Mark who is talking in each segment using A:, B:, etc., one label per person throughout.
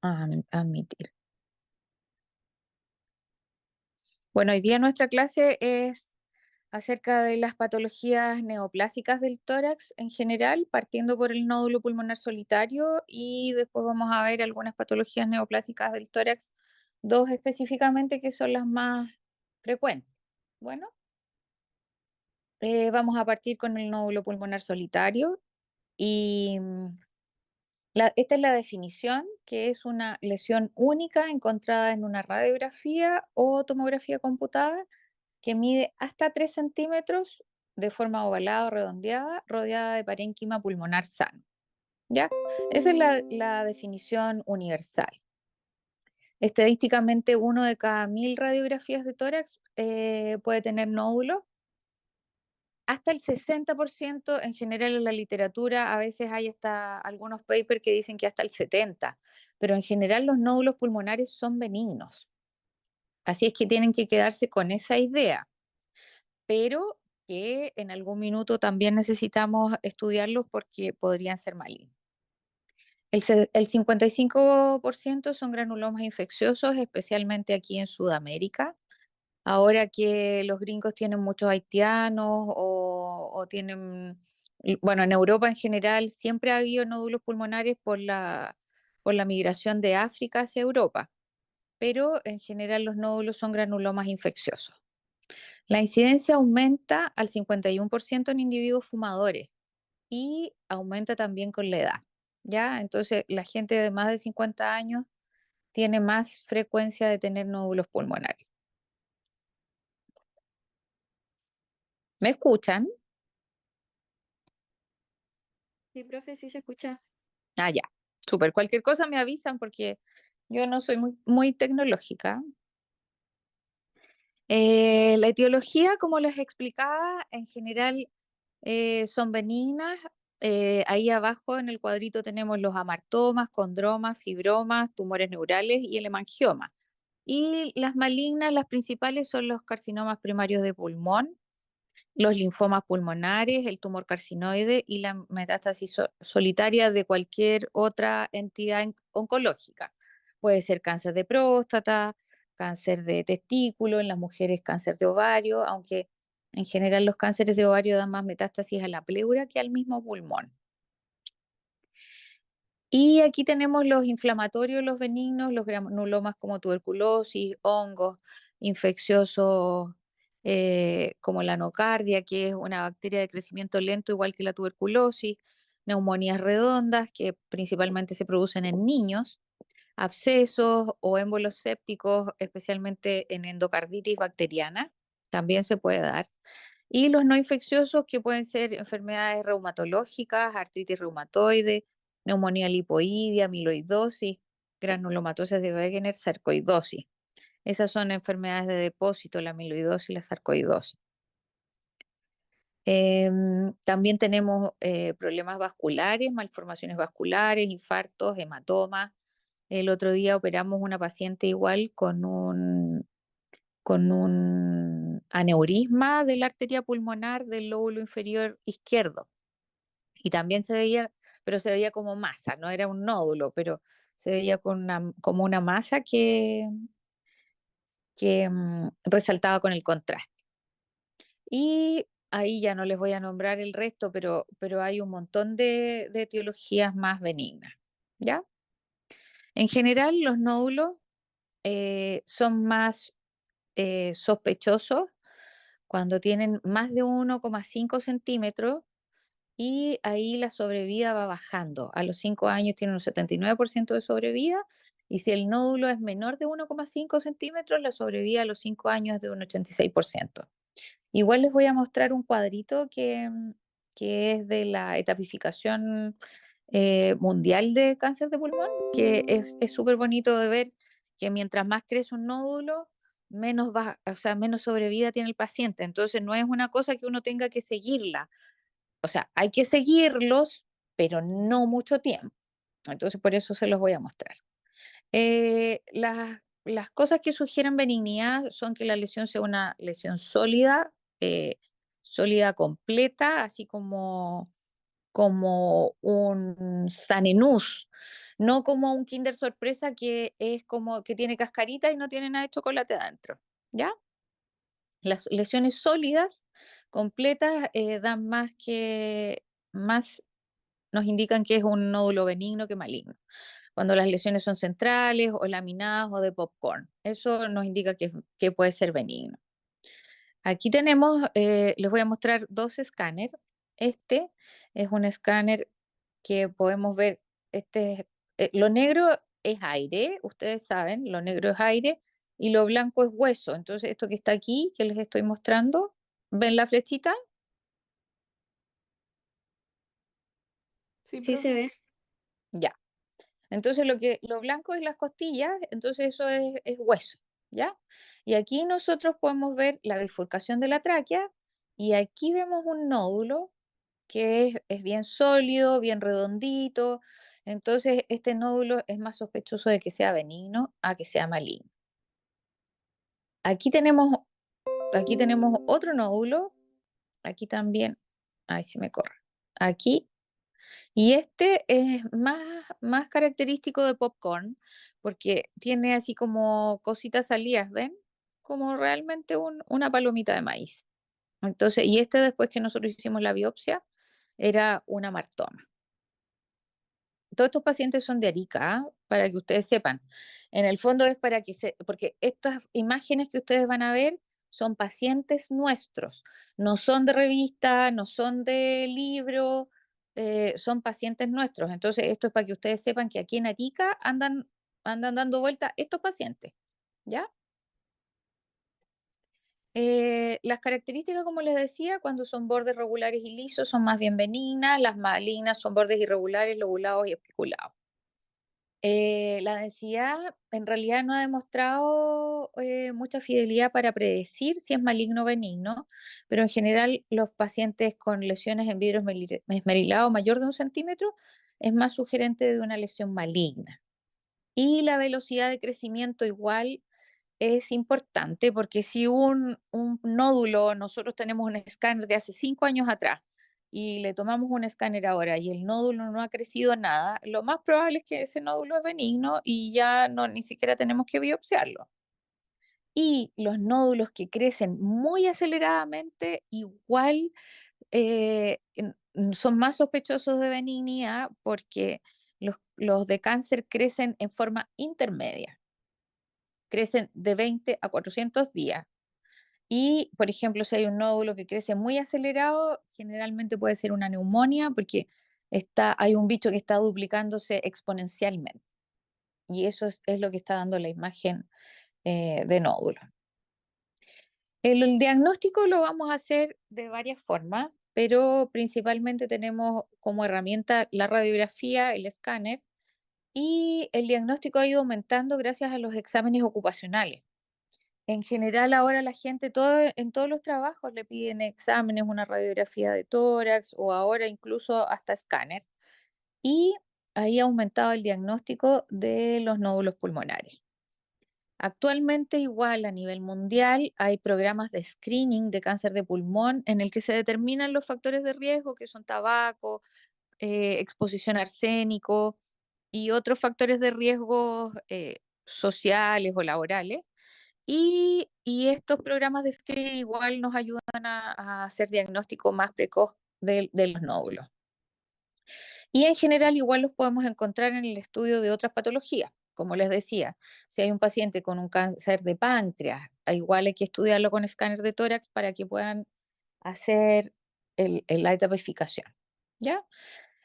A: Admitir. Bueno, hoy día nuestra clase es acerca de las patologías neoplásicas del tórax en general, partiendo por el nódulo pulmonar solitario y después vamos a ver algunas patologías neoplásicas del tórax, dos específicamente que son las más frecuentes. Bueno, vamos a partir con el nódulo pulmonar solitario y esta es la definición, que es una lesión única encontrada en una radiografía o tomografía computada que mide hasta 3 centímetros de forma ovalada o redondeada, rodeada de parénquima pulmonar sano. ¿Ya? Esa es la definición universal. Estadísticamente, uno de cada 1000 radiografías de tórax puede tener nódulos. Hasta el 60% en general en la literatura, a veces hay hasta algunos papers que dicen que hasta el 70%, pero en general los nódulos pulmonares son benignos. Así es que tienen que quedarse con esa idea, pero que en algún minuto también necesitamos estudiarlos porque podrían ser malignos. El 55% son granulomas infecciosos, especialmente aquí en Sudamérica. Ahora que los gringos tienen muchos haitianos o tienen, bueno, en Europa en general siempre ha habido nódulos pulmonares por la migración de África hacia Europa, pero en general los nódulos son granulomas infecciosos. La incidencia aumenta al 51% en individuos fumadores y aumenta también con la edad, ¿ya? Entonces, la gente de más de 50 años tiene más frecuencia de tener nódulos pulmonares. ¿Me escuchan?
B: Sí, profe, sí se escucha.
A: Ah, ya. Súper. Cualquier cosa me avisan porque yo no soy muy tecnológica. La etiología, como les explicaba, en general son benignas. Ahí abajo en el cuadrito tenemos los amartomas, condromas, fibromas, tumores neurales y el hemangioma. Y las malignas, las principales son los carcinomas primarios de pulmón, los linfomas pulmonares, el tumor carcinoide y la metástasis solitaria de cualquier otra entidad oncológica. Puede ser cáncer de próstata, cáncer de testículo, en las mujeres cáncer de ovario, aunque en general los cánceres de ovario dan más metástasis a la pleura que al mismo pulmón. Y aquí tenemos los inflamatorios, los benignos, los granulomas como tuberculosis, hongos, infecciosos como la nocardia, que es una bacteria de crecimiento lento igual que la tuberculosis, neumonías redondas, que principalmente se producen en niños, abscesos o émbolos sépticos, especialmente en endocarditis bacteriana, también se puede dar. Y los no infecciosos que pueden ser enfermedades reumatológicas, artritis reumatoide, neumonía lipoidea, amiloidosis, granulomatosis de Wegener, sarcoidosis. Esas son enfermedades de depósito, la amiloidosis y la sarcoidosis. También tenemos problemas vasculares, malformaciones vasculares, infartos, hematomas. El otro día operamos una paciente igual con un aneurisma de la arteria pulmonar del lóbulo inferior izquierdo. Y también se veía, pero se veía como masa, no era un nódulo, pero se veía como una masa que resaltaba con el contraste. Y ahí ya no les voy a nombrar el resto, pero hay un montón de etiologías más benignas, ¿ya? En general, los nódulos son más sospechosos cuando tienen más de 1,5 centímetros y ahí la sobrevida va bajando. A los 5 años tiene un 79% de sobrevida y si el nódulo es menor de 1,5 centímetros, la sobrevida a los 5 años es de un 86%. Igual les voy a mostrar un cuadrito que es de la etapificación mundial de cáncer de pulmón, que es súper bonito de ver que mientras más crece un nódulo, o sea, menos sobrevida tiene el paciente. Entonces no es una cosa que uno tenga que seguirla. O sea, hay que seguirlos, pero no mucho tiempo. Entonces por eso se los voy a mostrar. Las cosas que sugieren benignidad son que la lesión sea una lesión sólida, eh, sólida completa, así como un sanenús, No como un Kinder Sorpresa que es como que tiene cascarita y no tiene nada de chocolate adentro, ¿ya? Las lesiones sólidas, completas, dan más nos indican que es un nódulo benigno que maligno. Cuando las lesiones son centrales o laminadas o de popcorn, eso nos indica que puede ser benigno. Aquí tenemos, les voy a mostrar dos escáneres. Este es un escáner que podemos ver, lo negro es aire, ustedes saben, lo negro es aire y lo blanco es hueso. Entonces, esto que está aquí, que les estoy mostrando, ¿ven la flechita?
C: Sí,
B: Sí se
C: profe.
B: ve.
A: Ya. Entonces, lo blanco es las costillas, entonces eso es hueso, ¿ya? Y aquí nosotros podemos ver la bifurcación de la tráquea y aquí vemos un nódulo que es bien sólido, bien redondito. Entonces, este nódulo es más sospechoso de que sea benigno a que sea maligno. Aquí tenemos, aquí tenemos otro nódulo, aquí también, ay, se me corre, aquí. Y este es más característico de popcorn, porque tiene así como cositas salidas, ¿ven? Como realmente una palomita de maíz. Entonces, y este después que nosotros hicimos la biopsia, era una martoma. Todos estos pacientes son de Arica, ¿ah? Para que ustedes sepan. En el fondo es para que porque estas imágenes que ustedes van a ver son pacientes nuestros, no son de revista, no son de libro, son pacientes nuestros. Entonces, esto es para que ustedes sepan que aquí en Arica andan dando vuelta estos pacientes, ¿ya? Las características, como les decía, cuando son bordes regulares y lisos, son más bien benignas, las malignas son bordes irregulares, lobulados y espiculados. La densidad en realidad no ha demostrado mucha fidelidad para predecir si es maligno o benigno, pero en general los pacientes con lesiones en vidrio esmerilado mayor de 1 centímetro es más sugerente de una lesión maligna. Y la velocidad de crecimiento igual es importante porque si un nódulo, nosotros tenemos un escáner de hace 5 años atrás y le tomamos un escáner ahora y el nódulo no ha crecido nada, lo más probable es que ese nódulo es benigno y ya no ni siquiera tenemos que biopsiarlo. Y los nódulos que crecen muy aceleradamente igual son más sospechosos de benignidad porque los de cáncer crecen en forma intermedia, crecen de 20 a 400 días. Y, por ejemplo, si hay un nódulo que crece muy acelerado, generalmente puede ser una neumonía porque hay un bicho que está duplicándose exponencialmente. Y eso es lo que está dando la imagen de nódulo. El diagnóstico lo vamos a hacer de varias formas, pero principalmente tenemos como herramienta la radiografía, el escáner, y el diagnóstico ha ido aumentando gracias a los exámenes ocupacionales. En general, ahora la gente en todos los trabajos le piden exámenes, una radiografía de tórax o ahora incluso hasta escáner. Y ahí ha aumentado el diagnóstico de los nódulos pulmonares. Actualmente, igual a nivel mundial, hay programas de screening de cáncer de pulmón en el que se determinan los factores de riesgo, que son tabaco, exposición a arsénico y otros factores de riesgo sociales o laborales. Y estos programas de screening igual nos ayudan a hacer diagnóstico más precoz de los nódulos. Y en general igual los podemos encontrar en el estudio de otras patologías. Como les decía, si hay un paciente con un cáncer de páncreas, igual hay que estudiarlo con escáner de tórax para que puedan hacer la etapificación. ¿Ya?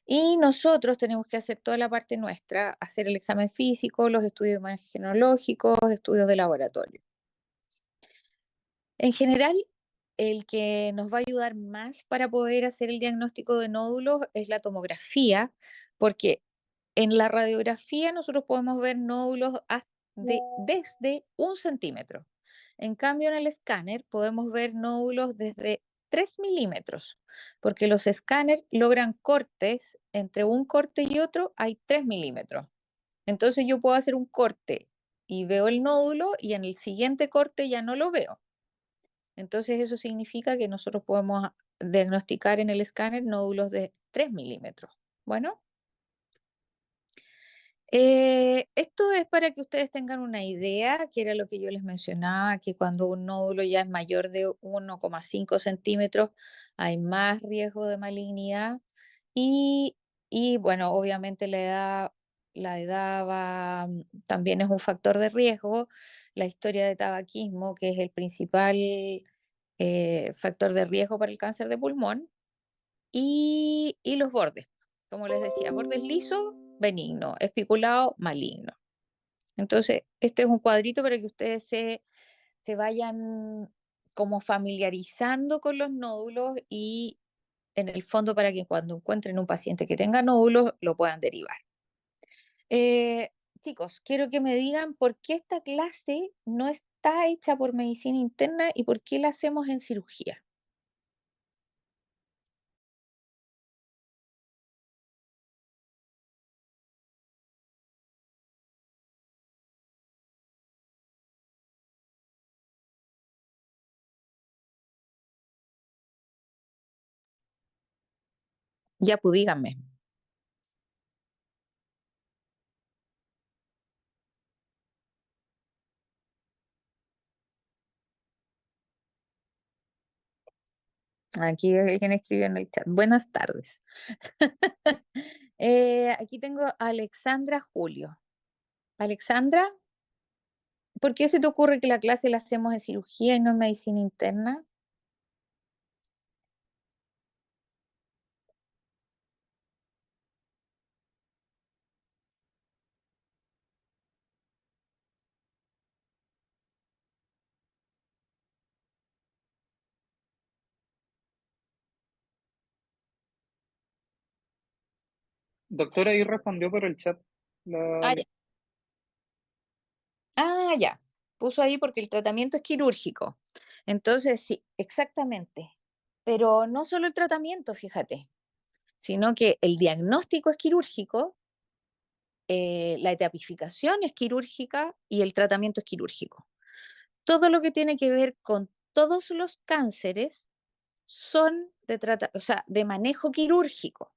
A: Y nosotros tenemos que hacer toda la parte nuestra, hacer el examen físico, los estudios imagenológicos, estudios de laboratorio. En general, el que nos va a ayudar más para poder hacer el diagnóstico de nódulos es la tomografía, porque en la radiografía nosotros podemos ver nódulos desde 1 centímetro. En cambio, en el escáner podemos ver nódulos desde 3 milímetros, porque los escáneres logran cortes, entre un corte y otro hay 3 milímetros. Entonces yo puedo hacer un corte y veo el nódulo y en el siguiente corte ya no lo veo. Entonces eso significa que nosotros podemos diagnosticar en el escáner nódulos de 3 milímetros. Bueno, Esto es para que ustedes tengan una idea, que era lo que yo les mencionaba, que cuando un nódulo ya es mayor de 1,5 centímetros hay más riesgo de malignidad y, y bueno, obviamente la edad también es un factor de riesgo, la historia de tabaquismo, que es el principal factor de riesgo para el cáncer de pulmón, y los bordes, como les decía, bordes lisos, benigno, espiculado, maligno. Entonces, este es un cuadrito para que ustedes se vayan como familiarizando con los nódulos y en el fondo para que cuando encuentren un paciente que tenga nódulos lo puedan derivar. Eh, Chicos, quiero que me digan por qué esta clase no está hecha por medicina interna y por qué la hacemos en cirugía. Ya, pues díganme. Aquí alguien escribió en el chat. Buenas tardes. Aquí tengo a Alexandra Julio. Alexandra, ¿por qué se te ocurre que la clase la hacemos en cirugía y no en medicina interna?
C: Doctora, ahí respondió por el chat.
A: Ah, ya. Ah, ya. Puso ahí porque el tratamiento es quirúrgico. Entonces, sí, exactamente. Pero no solo el tratamiento, fíjate, sino que el diagnóstico es quirúrgico, la etapificación es quirúrgica y el tratamiento es quirúrgico. Todo lo que tiene que ver con todos los cánceres son o sea, de manejo quirúrgico.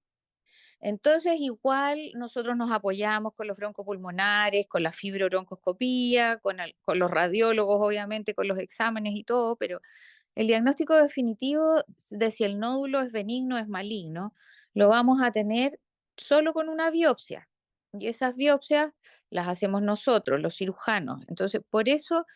A: Entonces, igual nosotros nos apoyamos con los broncopulmonares, con la fibrobroncoscopía, con los radiólogos, obviamente, con los exámenes y todo, pero el diagnóstico definitivo de si el nódulo es benigno o es maligno, lo vamos a tener solo con una biopsia. Y esas biopsias las hacemos nosotros, los cirujanos. Entonces, por eso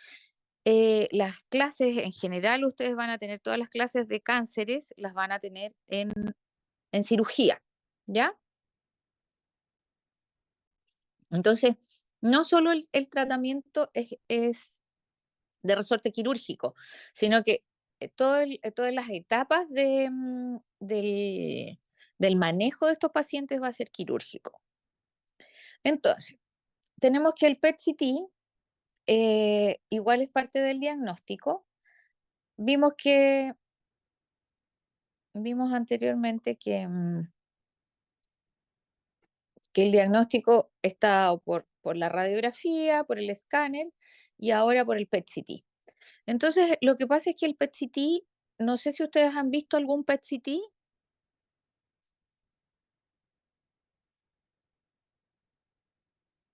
A: las clases en general, ustedes van a tener todas las clases de cánceres, las van a tener en cirugía, ¿ya? Entonces, no solo el tratamiento es de resorte quirúrgico, sino que todas las etapas del manejo de estos pacientes va a ser quirúrgico. Entonces, tenemos que el PET-CT igual es parte del diagnóstico. Vimos que, vimos anteriormente que el diagnóstico está dado por la radiografía, por el escáner y ahora por el PET-CT. Entonces, lo que pasa es que el PET-CT, no sé si ustedes han visto algún PET-CT,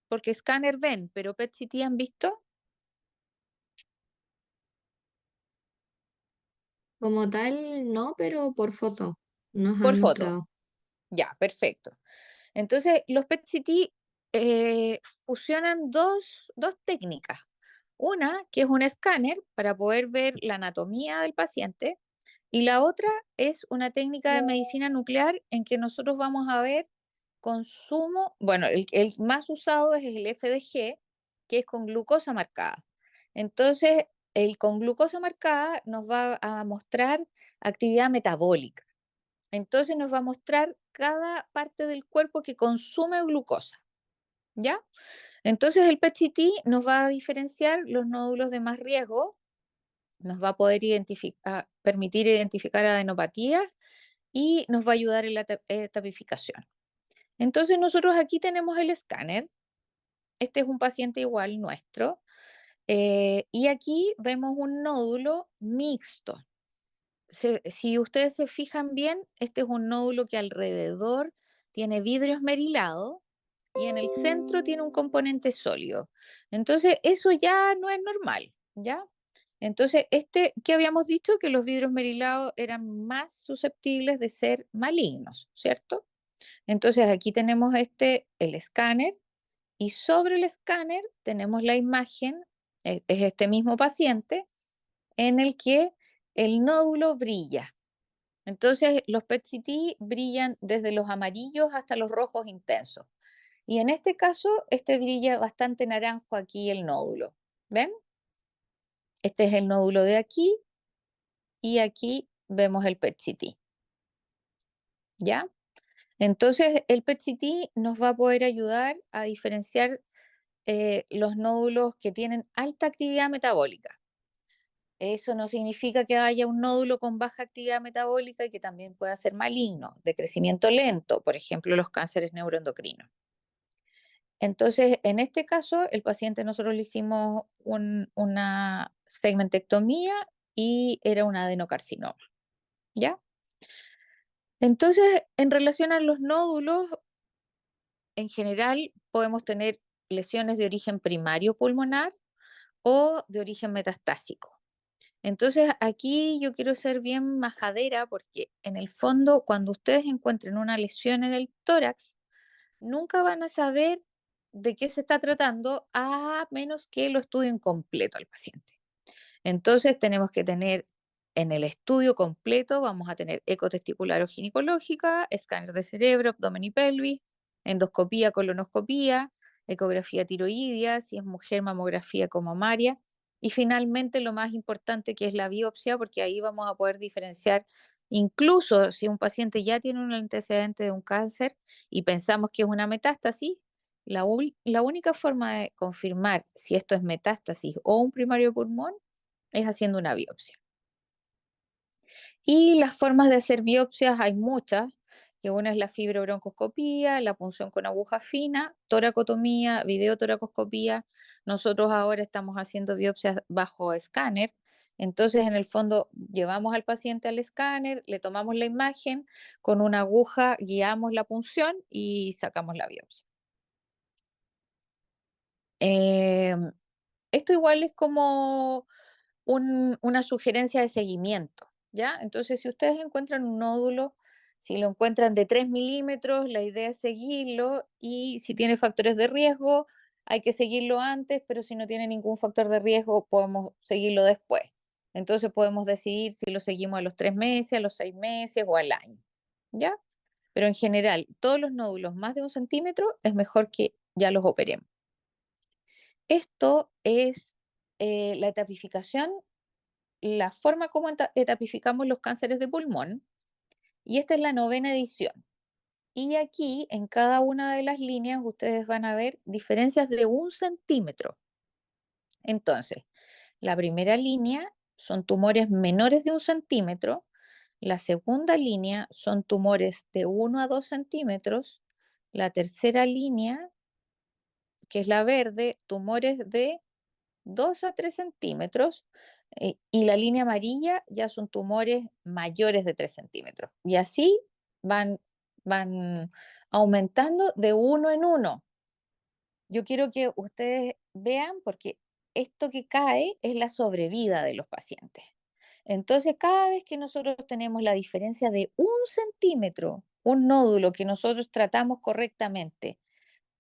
A: porque escáner ven, pero PET-CT han visto
B: Como tal, no, pero por foto nos
A: por
B: han
A: foto.
B: mostrado.
A: Ya, perfecto. Entonces, los PET-CT fusionan dos técnicas. Una, que es un escáner para poder ver la anatomía del paciente, y la otra es una técnica de medicina nuclear en que nosotros vamos a ver consumo, bueno, el más usado es el FDG, que es con glucosa marcada. Entonces, el con glucosa marcada nos va a mostrar actividad metabólica. Entonces nos va a mostrar cada parte del cuerpo que consume glucosa, ¿ya? Entonces el PET-CT nos va a diferenciar los nódulos de más riesgo, nos va a poder permitir identificar adenopatías y nos va a ayudar en la tapificación. Entonces nosotros aquí tenemos el escáner, este es un paciente igual nuestro, y aquí vemos un nódulo mixto. Si ustedes se fijan bien, este es un nódulo que alrededor tiene vidrio esmerilado y en el centro tiene un componente sólido. Entonces, eso ya no es normal, ¿ya? Entonces, ¿qué habíamos dicho? Que los vidrios merilados eran más susceptibles de ser malignos, ¿cierto? Entonces, aquí tenemos el escáner, y sobre el escáner tenemos la imagen, es este mismo paciente, en el que el nódulo brilla. Entonces, los PET-CT brillan desde los amarillos hasta los rojos intensos. Y en este caso, brilla bastante naranjo aquí el nódulo. ¿Ven? Este es el nódulo de aquí y aquí vemos el PET-CT. ¿Ya? Entonces, el PET-CT nos va a poder ayudar a diferenciar los nódulos que tienen alta actividad metabólica. Eso no significa que haya un nódulo con baja actividad metabólica y que también pueda ser maligno, de crecimiento lento, por ejemplo, los cánceres neuroendocrinos. Entonces, en este caso, el paciente nosotros le hicimos una segmentectomía y era un adenocarcinoma, ¿ya? Entonces, en relación a los nódulos, en general podemos tener lesiones de origen primario pulmonar o de origen metastásico. Entonces, aquí yo quiero ser bien majadera porque en el fondo, cuando ustedes encuentren una lesión en el tórax, nunca van a saber de qué se está tratando a menos que lo estudien completo al paciente. Entonces, tenemos que tener en el estudio completo, vamos a tener ecotesticular o ginecológica, escáner de cerebro, abdomen y pelvis, endoscopía, colonoscopía, ecografía tiroidea, si es mujer, mamografía como mamaria, y finalmente lo más importante que es la biopsia, porque ahí vamos a poder diferenciar, incluso si un paciente ya tiene un antecedente de un cáncer y pensamos que es una metástasis, la única forma de confirmar si esto es metástasis o un primario pulmón es haciendo una biopsia. Y las formas de hacer biopsias hay muchas, que una es la fibrobroncoscopía, la punción con aguja fina, toracotomía, videotoracoscopía. Nosotros ahora estamos haciendo biopsias bajo escáner. Entonces, en el fondo, llevamos al paciente al escáner, le tomamos la imagen, con una aguja guiamos la punción y sacamos la biopsia. Em, Esto igual es como una sugerencia de seguimiento, ¿ya? Entonces, si ustedes encuentran un nódulo, si lo encuentran de 3 milímetros, la idea es seguirlo y si tiene factores de riesgo, hay que seguirlo antes, pero si no tiene ningún factor de riesgo, podemos seguirlo después. Entonces, podemos decidir si lo seguimos a los 3 meses, a los 6 meses o al año, ¿ya? Pero en general, todos los nódulos más de 1 centímetro es mejor que ya los operemos. Esto es la etapificación, la forma como etapificamos los cánceres de pulmón, y esta es la 9ª edición. Y aquí, en cada una de las líneas, ustedes van a ver diferencias de 1 centímetro. Entonces, la primera línea son tumores menores de 1 centímetro, la segunda línea son tumores de 1 a 2 centímetros, la tercera línea, que es la verde, tumores de 2 a 3 centímetros, y la línea amarilla ya son tumores mayores de 3 centímetros. Y así van, van aumentando de uno en uno. Yo quiero que ustedes vean, porque esto que cae es la sobrevida de los pacientes. Entonces, cada vez que nosotros tenemos la diferencia de 1 centímetro, un nódulo que nosotros tratamos correctamente,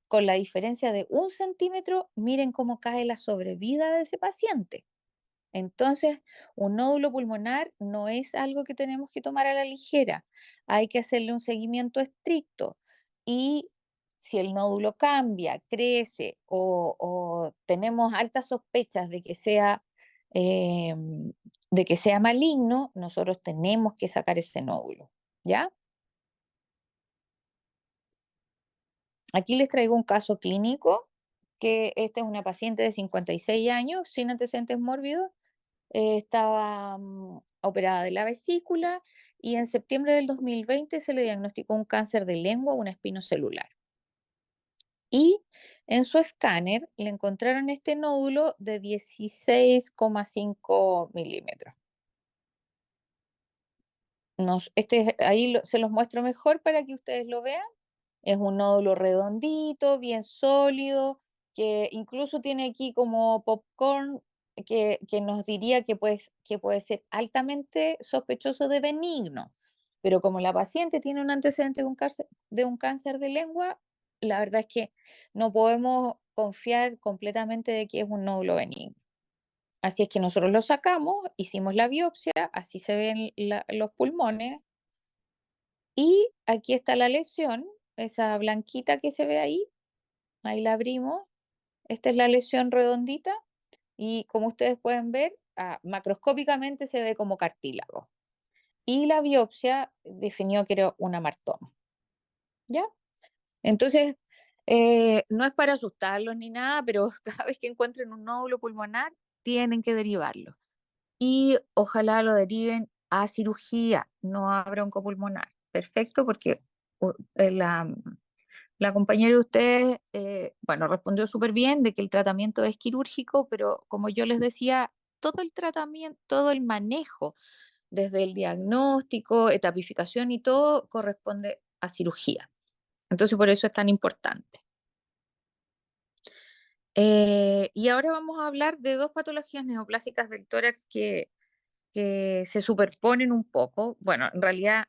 A: con la diferencia de 1 centímetro, miren cómo cae la sobrevida de ese paciente. Entonces, un nódulo pulmonar no es algo que tenemos que tomar a la ligera. Hay que hacerle un seguimiento estricto. Y si el nódulo cambia, crece o tenemos altas sospechas de que sea maligno, nosotros tenemos que sacar ese nódulo. ¿Ya? Aquí les traigo un caso clínico, que esta es una paciente de 56 años sin antecedentes mórbidos. Estaba operada de la vesícula y en septiembre del 2020 se le diagnosticó un cáncer de lengua, un espinocelular. Y en su escáner le encontraron este nódulo de 16,5 milímetros. Ahí se los muestro mejor para que ustedes lo vean. Es un nódulo redondito, bien sólido, que incluso tiene aquí como popcorn que nos diría que puede ser altamente sospechoso de benigno. Pero como la paciente tiene un antecedente de un cáncer de lengua, la verdad es que no podemos confiar completamente de que es un nódulo benigno. Así es que nosotros lo sacamos, hicimos la biopsia, así se ven los pulmones, y aquí está la lesión, esa blanquita que se ve ahí, ahí la abrimos. Esta es la lesión redondita y como ustedes pueden ver, macroscópicamente se ve como cartílago. Y la biopsia definió que era un amartoma. ¿Ya? Entonces, no es para asustarlos ni nada, pero cada vez que encuentren un nódulo pulmonar, tienen que derivarlo. Y ojalá lo deriven a cirugía, no a broncopulmonar. Perfecto, porque la compañera de ustedes, bueno, respondió súper bien de que el tratamiento es quirúrgico, pero como yo les decía, todo el tratamiento, todo el manejo, desde el diagnóstico, etapificación y todo, corresponde a cirugía. Entonces, por eso es tan importante. Y ahora vamos a hablar de dos patologías neoplásicas del tórax que se superponen un poco. Bueno, en realidad,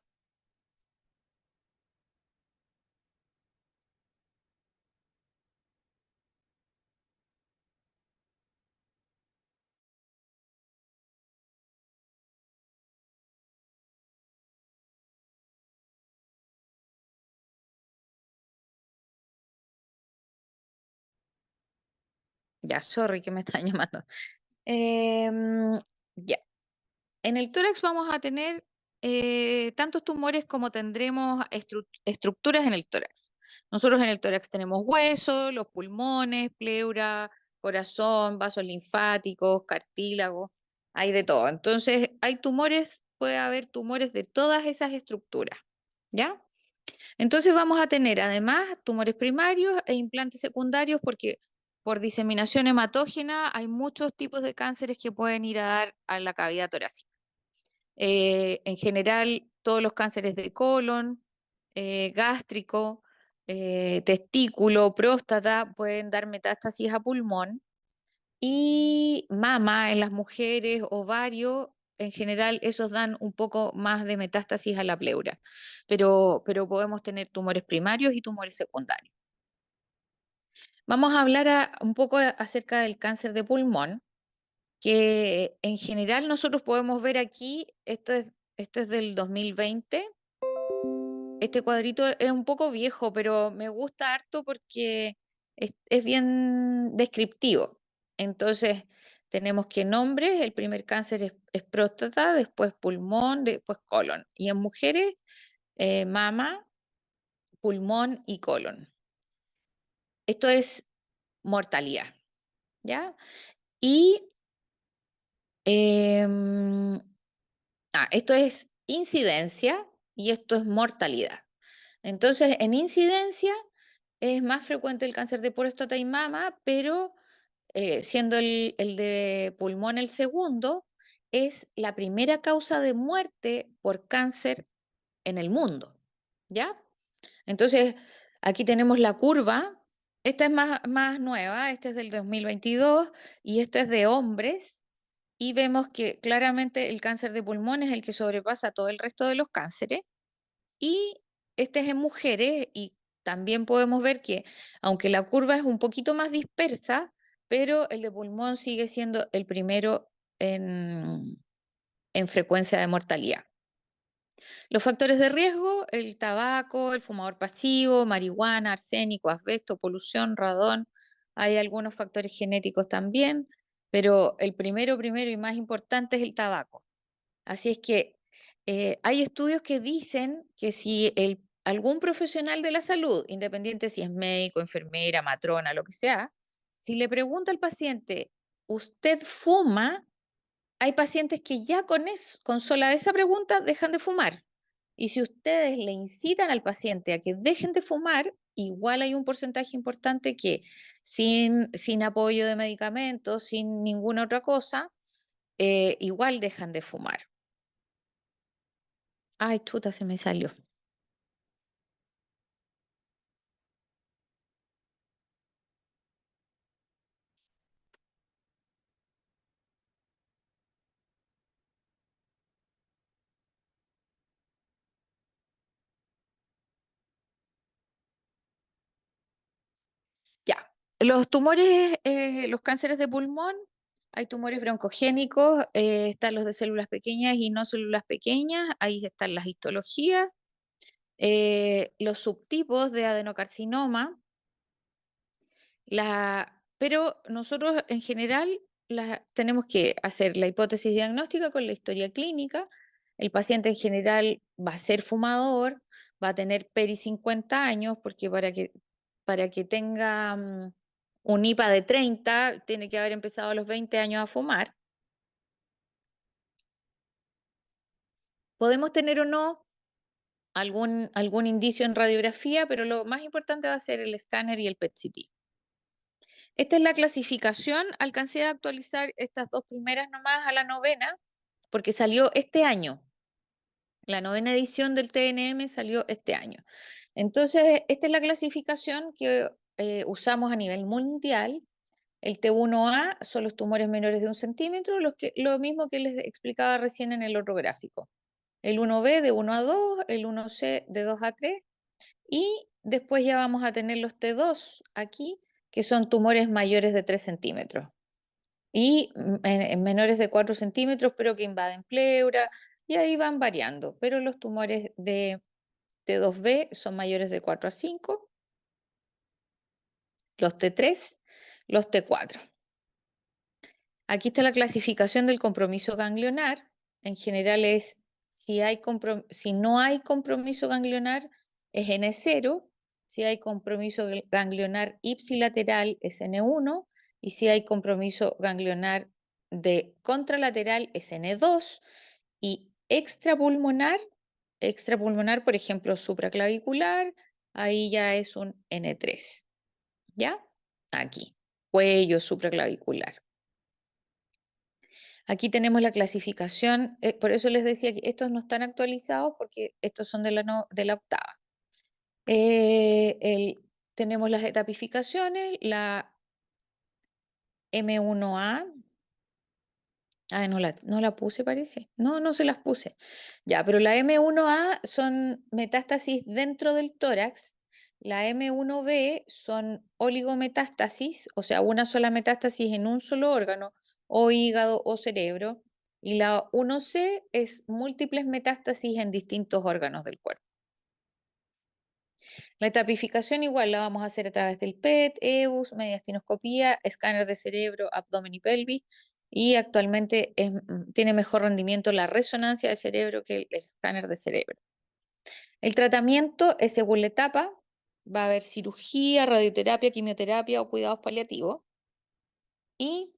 A: ya, sorry que me están llamando. Em, ya, en el tórax vamos a tener tantos tumores como tendremos estructuras en el tórax. Nosotros en el tórax tenemos huesos, los pulmones, pleura, corazón, vasos linfáticos, cartílago, hay de todo. Entonces, hay tumores, puede haber tumores de todas esas estructuras, ¿ya? Entonces vamos a tener además tumores primarios e implantes secundarios porque por diseminación hematógena hay muchos tipos de cánceres que pueden ir a dar a la cavidad torácica. En general, todos los cánceres de colon, gástrico, testículo, próstata pueden dar metástasis a pulmón y mama en las mujeres, ovario, en general esos dan un poco más de metástasis a la pleura, pero podemos tener tumores primarios y tumores secundarios. Vamos a hablar un poco acerca del cáncer de pulmón, que en general nosotros podemos ver aquí, esto es del 2020. Este cuadrito es un poco viejo, pero me gusta harto porque es bien descriptivo. Entonces, tenemos que nombres, el primer cáncer es próstata, después pulmón, después colon. Y en mujeres, mama, pulmón y colon. Esto es mortalidad, ¿ya? Y em, esto es incidencia y esto es mortalidad. Entonces, en incidencia es más frecuente el cáncer de próstata y mama, pero siendo el de pulmón el segundo, es la primera causa de muerte por cáncer en el mundo, ¿ya? Entonces, aquí tenemos la curva. Esta es más nueva, esta es del 2022 y esta es de hombres. Y vemos que claramente el cáncer de pulmón es el que sobrepasa todo el resto de los cánceres. Y este es en mujeres y también podemos ver que aunque la curva es un poquito más dispersa, pero el de pulmón sigue siendo el primero en frecuencia de mortalidad. Los factores de riesgo, el tabaco, el fumador pasivo, marihuana, arsénico, asbesto, polución, radón. Hay algunos factores genéticos también, pero el primero y más importante es el tabaco. Así es que hay estudios que dicen que si algún profesional de la salud, independiente si es médico, enfermera, matrona, lo que sea, si le pregunta al paciente, ¿usted fuma? Hay pacientes que ya con sola esa pregunta dejan de fumar. Y si ustedes le incitan al paciente a que dejen de fumar, igual hay un porcentaje importante que sin apoyo de medicamentos, sin ninguna otra cosa, igual dejan de fumar. Ay, chuta, se me salió. Los tumores, los cánceres de pulmón, hay tumores broncogénicos, están los de células pequeñas y no células pequeñas, ahí están las histologías, los subtipos de adenocarcinoma, pero nosotros en general tenemos que hacer la hipótesis diagnóstica con la historia clínica. El paciente en general va a ser fumador, va a tener peri 50 años, porque para que tenga un IPA de 30, tiene que haber empezado a los 20 años a fumar. Podemos tener o no algún indicio en radiografía, pero lo más importante va a ser el escáner y el PET-CT. Esta es la clasificación. Alcancé a actualizar estas dos primeras nomás a la novena, porque salió este año. La novena edición del TNM salió este año. Entonces, esta es la clasificación que usamos a nivel mundial. El T1A son los tumores menores de 1 centímetro, lo mismo que les explicaba recién en el otro gráfico. El 1B de 1 a 2, el 1C de 2 a 3, y después ya vamos a tener los T2 aquí, que son tumores mayores de 3 centímetros y en menores de 4 centímetros, pero que invaden pleura, y ahí van variando. Pero los tumores de T2B son mayores de 4 a 5, los T3, los T4. Aquí está la clasificación del compromiso ganglionar. En general es, si no hay compromiso ganglionar, es N0. Si hay compromiso ganglionar ipsilateral, es N1. Y si hay compromiso ganglionar de contralateral, es N2. Y extrapulmonar, por ejemplo, supraclavicular, ahí ya es un N3. ¿Ya? Aquí, cuello supraclavicular. Aquí tenemos la clasificación, por eso les decía que estos no están actualizados porque estos son de la octava. Tenemos las etapificaciones, la M1A. No la puse, parece. No se las puse. Ya, pero la M1A son metástasis dentro del tórax. La M1B son oligometástasis, o sea, una sola metástasis en un solo órgano, o hígado o cerebro. Y la 1C es múltiples metástasis en distintos órganos del cuerpo. La etapificación igual la vamos a hacer a través del PET, EBUS, mediastinoscopía, escáner de cerebro, abdomen y pelvis. Y actualmente tiene mejor rendimiento la resonancia de cerebro que el escáner de cerebro. El tratamiento es según la etapa. Va a haber cirugía, radioterapia, quimioterapia o cuidados paliativos. Y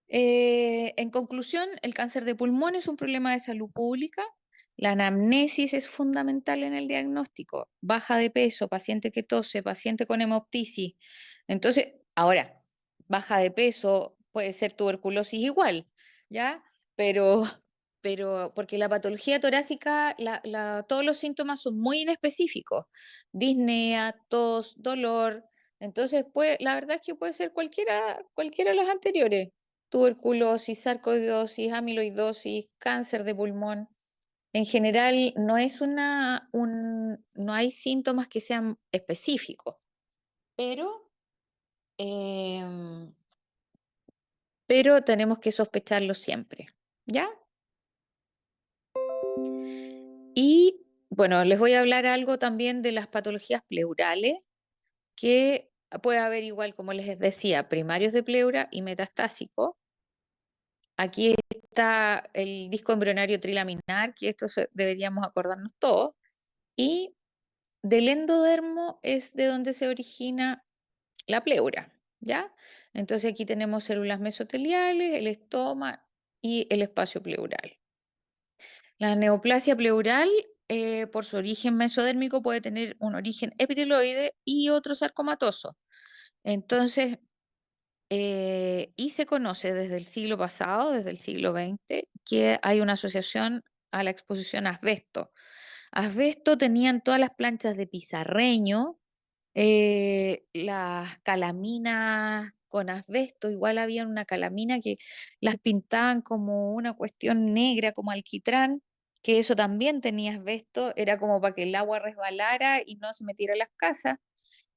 A: en conclusión, el cáncer de pulmón es un problema de salud pública. La anamnesis es fundamental en el diagnóstico. Baja de peso, paciente que tose, paciente con hemoptisis. Entonces, ahora, baja de peso puede ser tuberculosis igual, ¿ya? Pero, porque la patología torácica, todos los síntomas son muy inespecíficos. Disnea, tos, dolor. Entonces, la verdad es que puede ser cualquiera de las anteriores: tuberculosis, sarcoidosis, amiloidosis, cáncer de pulmón. En general, no hay síntomas que sean específicos, pero, em, pero tenemos que sospecharlo siempre, ¿ya? Y bueno, les voy a hablar algo también de las patologías pleurales, que puede haber igual, como les decía, primarios de pleura y metastásicos. Aquí está el disco embrionario trilaminar, que esto deberíamos acordarnos todos. Y del endodermo es de donde se origina la pleura, ¿ya? Entonces aquí tenemos células mesoteliales, el estoma y el espacio pleural. La neoplasia pleural, por su origen mesodérmico, puede tener un origen epiteloide y otro sarcomatoso. Entonces, y se conoce desde el siglo pasado, desde el siglo XX, que hay una asociación a la exposición a asbesto. Asbesto tenían todas las planchas de pizarreño, las calaminas con asbesto. Igual había una calamina que las pintaban como una cuestión negra, como alquitrán, que eso también tenía asbesto, era como para que el agua resbalara y no se metiera a las casas.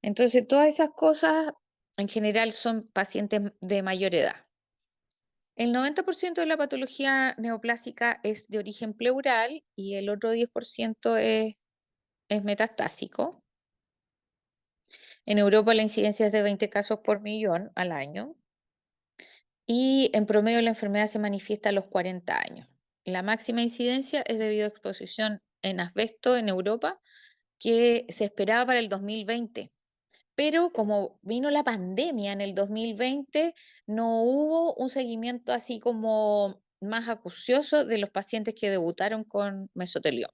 A: Entonces, todas esas cosas en general son pacientes de mayor edad. El 90% de la patología neoplásica es de origen pleural y el otro 10% es metastásico. En Europa la incidencia es de 20 casos por millón al año y en promedio la enfermedad se manifiesta a los 40 años. La máxima incidencia es debido a exposición en asbesto en Europa, que se esperaba para el 2020. Pero como vino la pandemia en el 2020, no hubo un seguimiento así como más acucioso de los pacientes que debutaron con mesotelioma.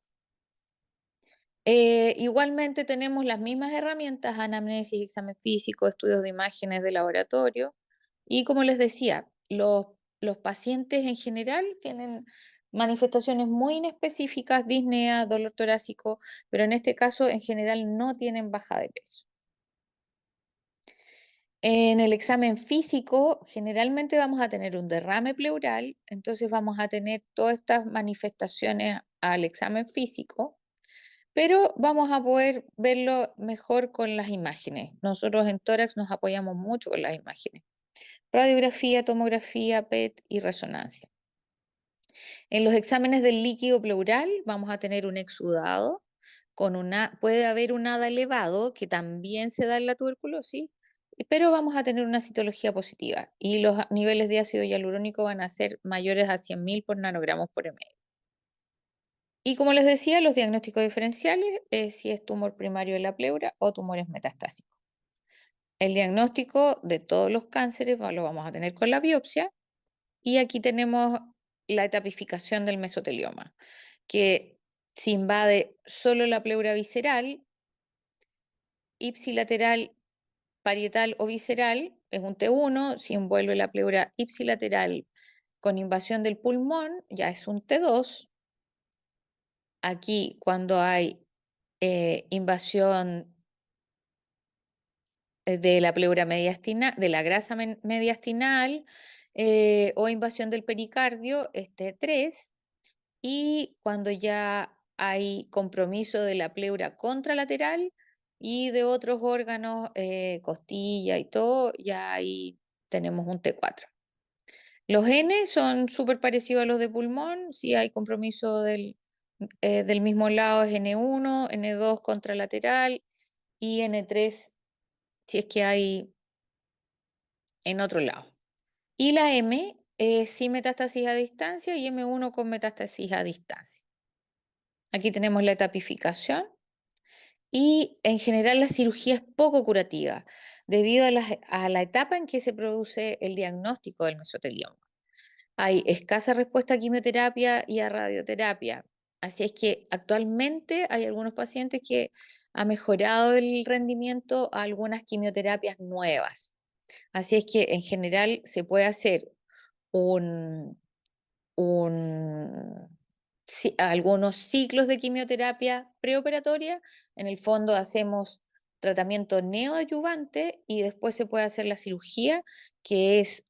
A: Igualmente tenemos las mismas herramientas, anamnesis, examen físico, estudios de imágenes de laboratorio. Y como les decía, los pacientes en general tienen manifestaciones muy inespecíficas, disnea, dolor torácico, pero en este caso en general no tienen baja de peso. En el examen físico, generalmente vamos a tener un derrame pleural, entonces vamos a tener todas estas manifestaciones al examen físico, pero vamos a poder verlo mejor con las imágenes. Nosotros en tórax nos apoyamos mucho con las imágenes. Radiografía, tomografía, PET y resonancia. En los exámenes del líquido pleural vamos a tener un exudado, puede haber un ADA elevado, que también se da en la tuberculosis, pero vamos a tener una citología positiva y los niveles de ácido hialurónico van a ser mayores a 100.000 por nanogramos por ml. Y como les decía, los diagnósticos diferenciales es si es tumor primario de la pleura o tumores metastásicos. El diagnóstico de todos los cánceres lo vamos a tener con la biopsia y aquí tenemos la etapificación del mesotelioma, que si invade solo la pleura visceral, ipsilateral, parietal o visceral, es un T1, si envuelve la pleura ipsilateral con invasión del pulmón, ya es un T2. Aquí, cuando hay invasión de la pleura mediastinal, de la grasa mediastinal o invasión del pericardio, es T3. Y cuando ya hay compromiso de la pleura contralateral y de otros órganos, costilla y todo, ya ahí tenemos un T4. Los N son súper parecidos a los de pulmón, si hay compromiso del mismo lado es N1, N2 contralateral y N3 si es que hay en otro lado. Y la M es sin metástasis a distancia y M1 con metástasis a distancia. Aquí tenemos la etapificación y en general la cirugía es poco curativa debido a la etapa en que se produce el diagnóstico del mesotelioma. Hay escasa respuesta a quimioterapia y a radioterapia. Así es que actualmente hay algunos pacientes que han mejorado el rendimiento a algunas quimioterapias nuevas. Así es que en general se puede hacer un, algunos ciclos de quimioterapia preoperatoria. En el fondo hacemos tratamiento neoadyuvante y después se puede hacer la cirugía, que es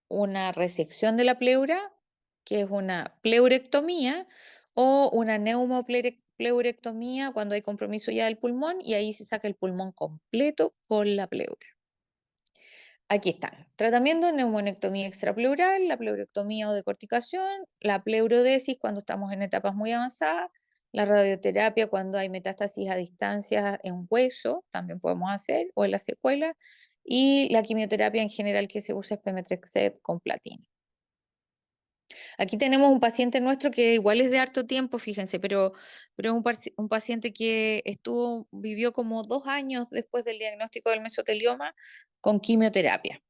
A: una resección de la pleura, que es una pleurectomía, o una neumopleurectomía cuando hay compromiso ya del pulmón y ahí se saca el pulmón completo con la pleura. Aquí están. Tratamiento, neumonectomía extrapleural, la pleurectomía o decorticación, la pleurodesis cuando estamos en etapas muy avanzadas, la radioterapia cuando hay metástasis a distancia en hueso, también podemos hacer, o en la secuela, y la quimioterapia en general que se usa es pemetrexed con platina. Aquí tenemos un paciente nuestro que igual es de harto tiempo, fíjense, pero es un paciente que vivió como 2 años después del diagnóstico del mesotelioma con quimioterapia.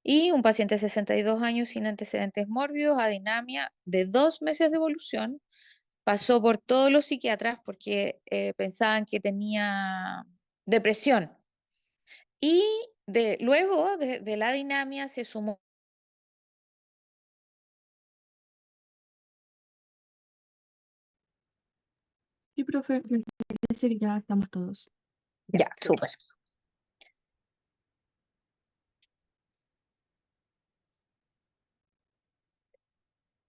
A: Y un paciente de 62 años sin antecedentes mórbidos, adinamia de 2 meses de evolución, pasó por todos los psiquiatras porque pensaban que tenía depresión. Y luego de la dinamia se sumó.
B: Sí, profe, me parece que ya estamos todos.
A: Ya, súper.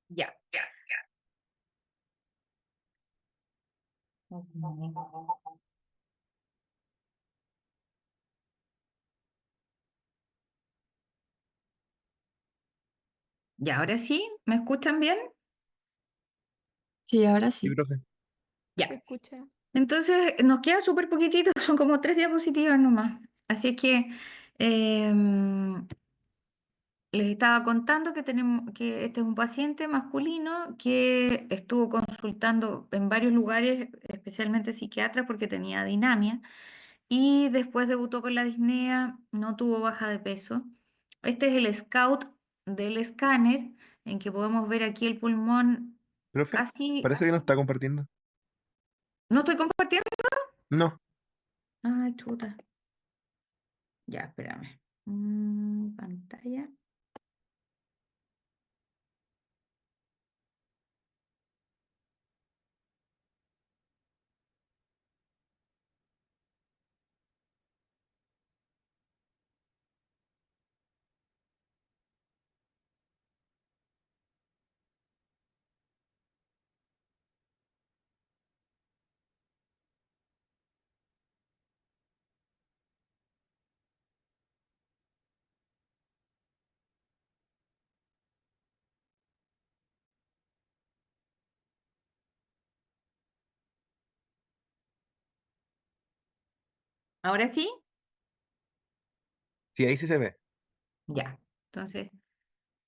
A: Ya. Y ahora sí, ¿me escuchan bien?
B: Sí, ahora
D: Sí,
B: sí.
D: profe.
A: Ya.
B: Se escucha.
A: Entonces, nos queda súper poquitito, son como 3 diapositivas nomás. Así es que em, les estaba contando que tenemos que este es un paciente masculino que estuvo consultando en varios lugares, especialmente psiquiatras, porque tenía dinamia, y después debutó con la disnea, no tuvo baja de peso. Este es el scout del escáner, en que podemos ver aquí el pulmón
D: Profe,
A: casi.
D: parece que no está compartiendo.
A: ¿No estoy compartiendo?
D: No,
A: Ay, chuta. Ya, espérame. Pantalla. ¿Ahora sí?
D: sí, ahí sí se ve.
A: Ya. Entonces,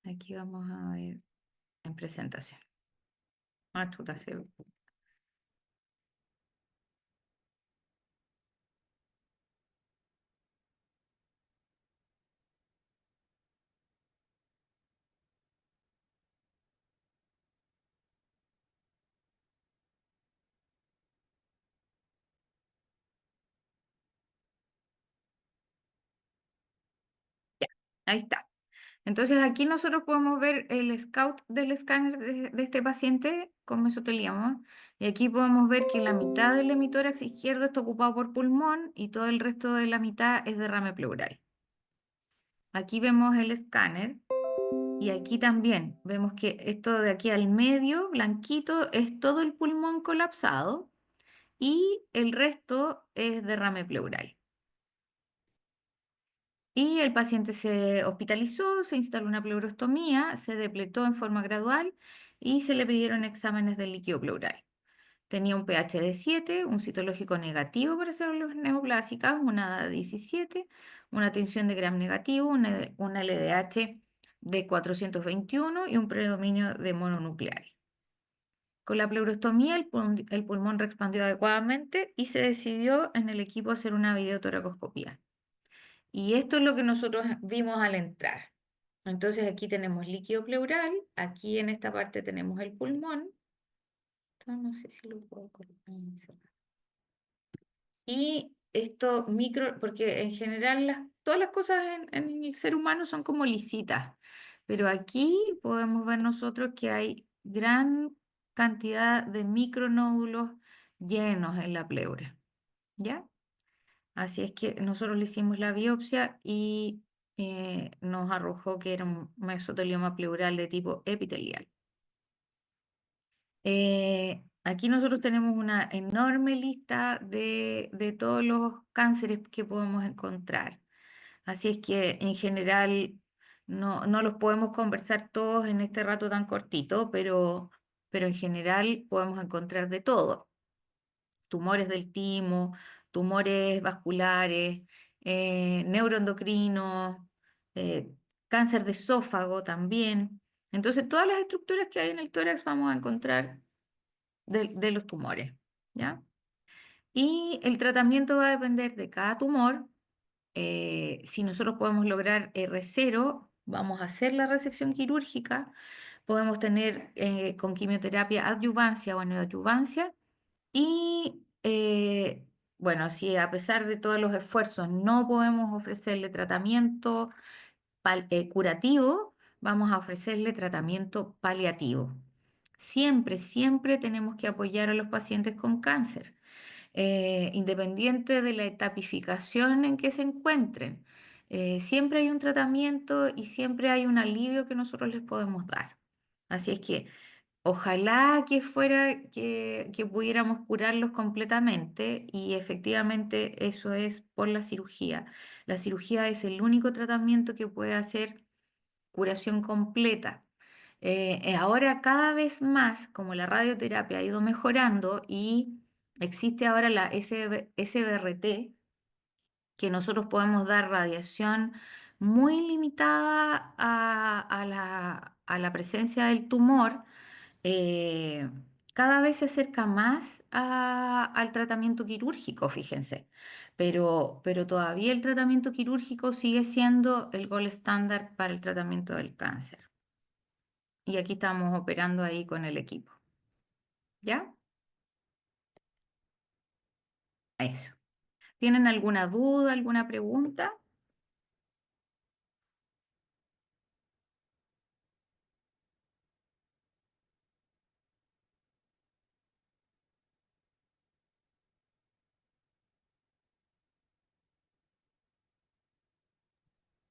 A: aquí vamos a ver en presentación. Ah, chuta, sí. Ya, ahí está. Entonces, aquí nosotros podemos ver el scout del escáner de este paciente con mesotelioma. Y aquí podemos ver que la mitad del hemitórax izquierdo está ocupado por pulmón y todo el resto de la mitad es derrame pleural. Aquí vemos el escáner. Y aquí también vemos que esto de aquí al medio, blanquito, es todo el pulmón colapsado y el resto es derrame pleural. Y el paciente se hospitalizó, se instaló una pleurostomía, se depletó en forma gradual y se le pidieron exámenes del líquido pleural. Tenía un pH de 7, un citológico negativo para células neoplásicas, una DA 17, una tensión de Gram negativo, una LDH de 421 y un predominio de mononucleares. Con la pleurostomía, el pulmón reexpandió adecuadamente y se decidió en el equipo hacer una videotoracoscopía. Y esto es lo que nosotros vimos al entrar. Entonces aquí tenemos líquido pleural, aquí en esta parte tenemos el pulmón. Esto no sé si lo puedo colocar. Y esto micro, porque en general todas las cosas en el ser humano son como lisitas, pero aquí podemos ver nosotros que hay gran cantidad de micronódulos llenos en la pleura, ¿ya? Así es que nosotros le hicimos la biopsia y nos arrojó que era un mesotelioma pleural de tipo epitelial. Aquí nosotros tenemos una enorme lista de todos los cánceres que podemos encontrar. Así es que en general no los podemos conversar todos en este rato tan cortito, pero en general podemos encontrar de todo. Tumores del timo, tumores vasculares, neuroendocrinos, eh, cáncer de esófago también. Entonces, todas las estructuras que hay en el tórax vamos a encontrar de los tumores, ¿ya? Y el tratamiento va a depender de cada tumor. Si nosotros podemos lograr R0, vamos a hacer la resección quirúrgica. Podemos tener con quimioterapia adyuvancia o neoadyuvancia. Y bueno, si a pesar de todos los esfuerzos no podemos ofrecerle tratamiento curativo, vamos a ofrecerle tratamiento paliativo. Siempre, siempre tenemos que apoyar a los pacientes con cáncer, independiente de la etapificación en que se encuentren. Siempre hay un tratamiento y siempre hay un alivio que nosotros les podemos dar. Así es que ojalá que fuera que pudiéramos curarlos completamente y efectivamente eso es por la cirugía. La cirugía es el único tratamiento que puede hacer curación completa. Ahora cada vez más, como la radioterapia ha ido mejorando y existe ahora la SBRT, que nosotros podemos dar radiación muy limitada a la presencia del tumor, eh, cada vez se acerca más al tratamiento quirúrgico, fíjense, pero todavía el tratamiento quirúrgico sigue siendo el gold estándar para el tratamiento del cáncer. Y aquí estamos operando ahí con el equipo. ¿Ya? Eso. ¿Tienen alguna duda, alguna pregunta?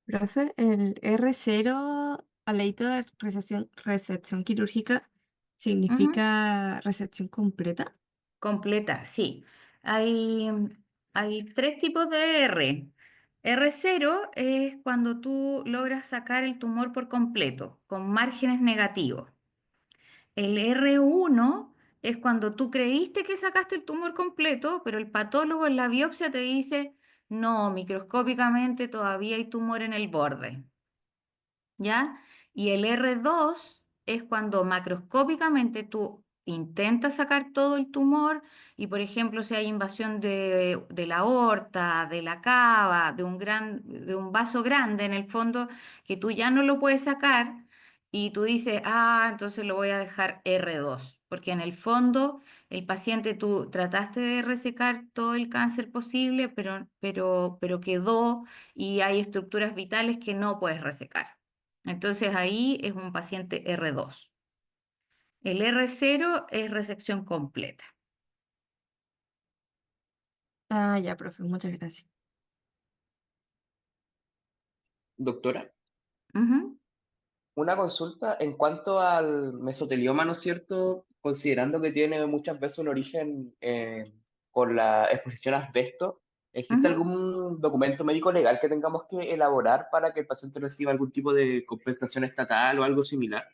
B: Profe, el R0 al ladito de recepción quirúrgica
A: Ujú.
B: significa recepción completa.
A: Completa, sí. Hay, hay tres tipos de R. R0 es cuando tú logras sacar el tumor por completo, con márgenes negativos. El R1 es cuando tú creíste que sacaste el tumor completo, pero el patólogo en la biopsia te dice, no, microscópicamente todavía hay tumor en el borde. ¿Ya? Y el R2 es cuando macroscópicamente tú intentas sacar todo el tumor y, por ejemplo, si hay invasión de la aorta, de la cava, de un vaso grande en el fondo que tú ya no lo puedes sacar y tú dices, ah, entonces lo voy a dejar R2, porque en el fondo el paciente tú trataste de resecar todo el cáncer posible, pero quedó y hay estructuras vitales que no puedes resecar. Entonces ahí es un paciente R2. El R0 es resección completa.
B: Ah, ya, profe, muchas gracias.
C: Doctora,
A: Ujú.
E: una consulta en cuanto al mesotelioma, ¿no es cierto? Considerando que tiene muchas veces un origen con la exposición a asbesto, ¿existe
A: Ujú.
E: algún documento médico legal que tengamos que elaborar para que el paciente reciba algún tipo de compensación estatal o algo similar?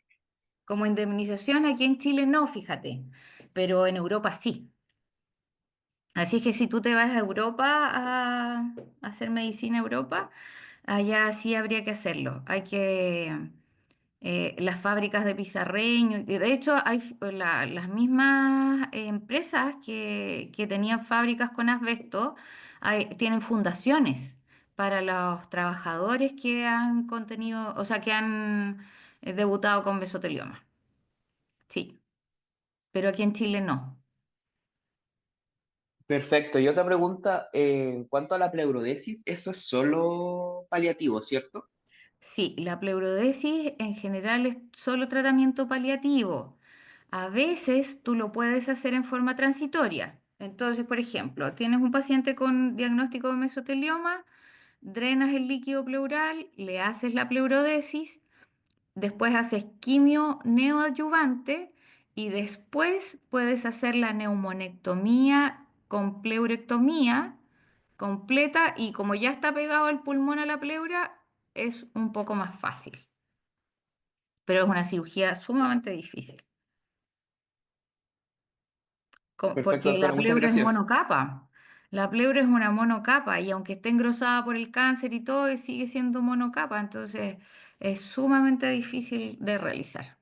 A: Como indemnización aquí en Chile no, fíjate, pero en Europa sí. Así es que si tú te vas a Europa a hacer medicina a Europa, allá sí habría que hacerlo. Hay que las fábricas de pizarreño, y de hecho hay las mismas empresas que tenían fábricas con asbesto, tienen fundaciones para los trabajadores que han contenido, o sea, que han debutado con mesotelioma. Sí, pero aquí en Chile no.
E: Perfecto. Y otra pregunta, en cuanto a la pleurodesis, eso es solo paliativo, ¿cierto?
A: Sí, la pleurodesis en general es solo tratamiento paliativo. A veces tú lo puedes hacer en forma transitoria. Entonces, por ejemplo, tienes un paciente con diagnóstico de mesotelioma, drenas el líquido pleural, le haces la pleurodesis, después haces quimio neoadyuvante y después puedes hacer la neumonectomía con pleurectomía completa y como ya está pegado al pulmón a la pleura, es un poco más fácil, pero es una cirugía sumamente difícil,
E: Perfecto,
A: porque la
E: doctora, muchas
A: pleura es
E: gracias.
A: monocapa. La pleura es una monocapa y aunque esté engrosada por el cáncer y todo, sigue siendo monocapa, entonces es sumamente difícil de realizar.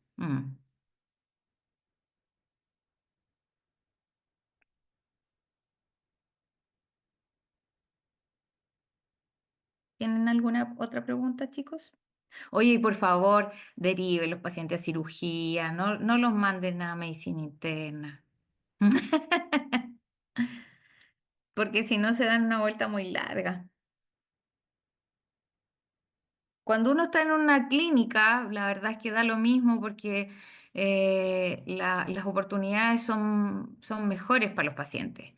A: ¿Tienen alguna otra pregunta, chicos? Oye, y por favor, derive los pacientes a cirugía, no los manden a medicina interna, porque si no se dan una vuelta muy larga. Cuando uno está en una clínica, la verdad es que da lo mismo porque las oportunidades son mejores para los pacientes.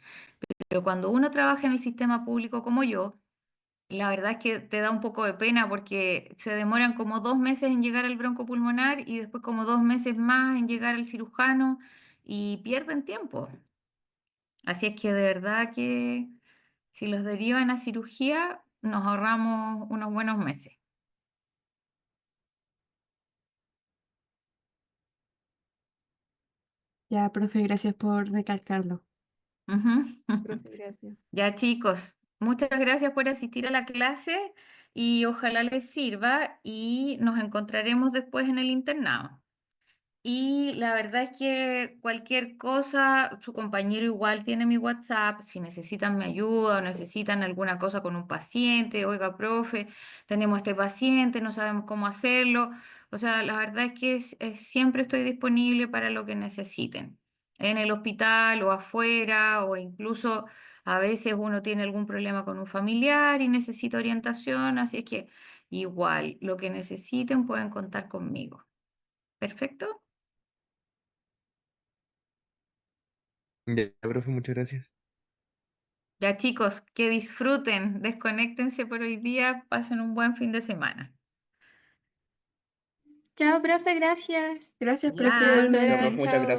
A: Pero cuando uno trabaja en el sistema público como yo, la verdad es que te da un poco de pena porque se demoran como 2 meses en llegar al broncopulmonar y después como 2 meses más en llegar al cirujano y pierden tiempo. Así es que de verdad que si los derivan a cirugía, nos ahorramos unos buenos meses.
B: Ya, profe, gracias por recalcarlo.
A: Ujú.
B: Profe, gracias.
A: Ya, chicos, muchas gracias por asistir a la clase y ojalá les sirva y nos encontraremos después en el internado. Y la verdad es que cualquier cosa, su compañero igual tiene mi WhatsApp, si necesitan mi ayuda o necesitan alguna cosa con un paciente, oiga, profe, tenemos este paciente, no sabemos cómo hacerlo. O sea, la verdad es que siempre estoy disponible para lo que necesiten, en el hospital o afuera, o incluso a veces uno tiene algún problema con un familiar y necesita orientación, así es que igual, lo que necesiten pueden contar conmigo. ¿Perfecto?
D: Ya, profe, muchas gracias.
A: Ya chicos, que disfruten, desconéctense por hoy día, pasen un buen fin de semana.
B: Chao, profe, gracias. Gracias,
A: Ya.
B: profe,
E: Ya,
B: igualmente.
E: pues, muchas gracias.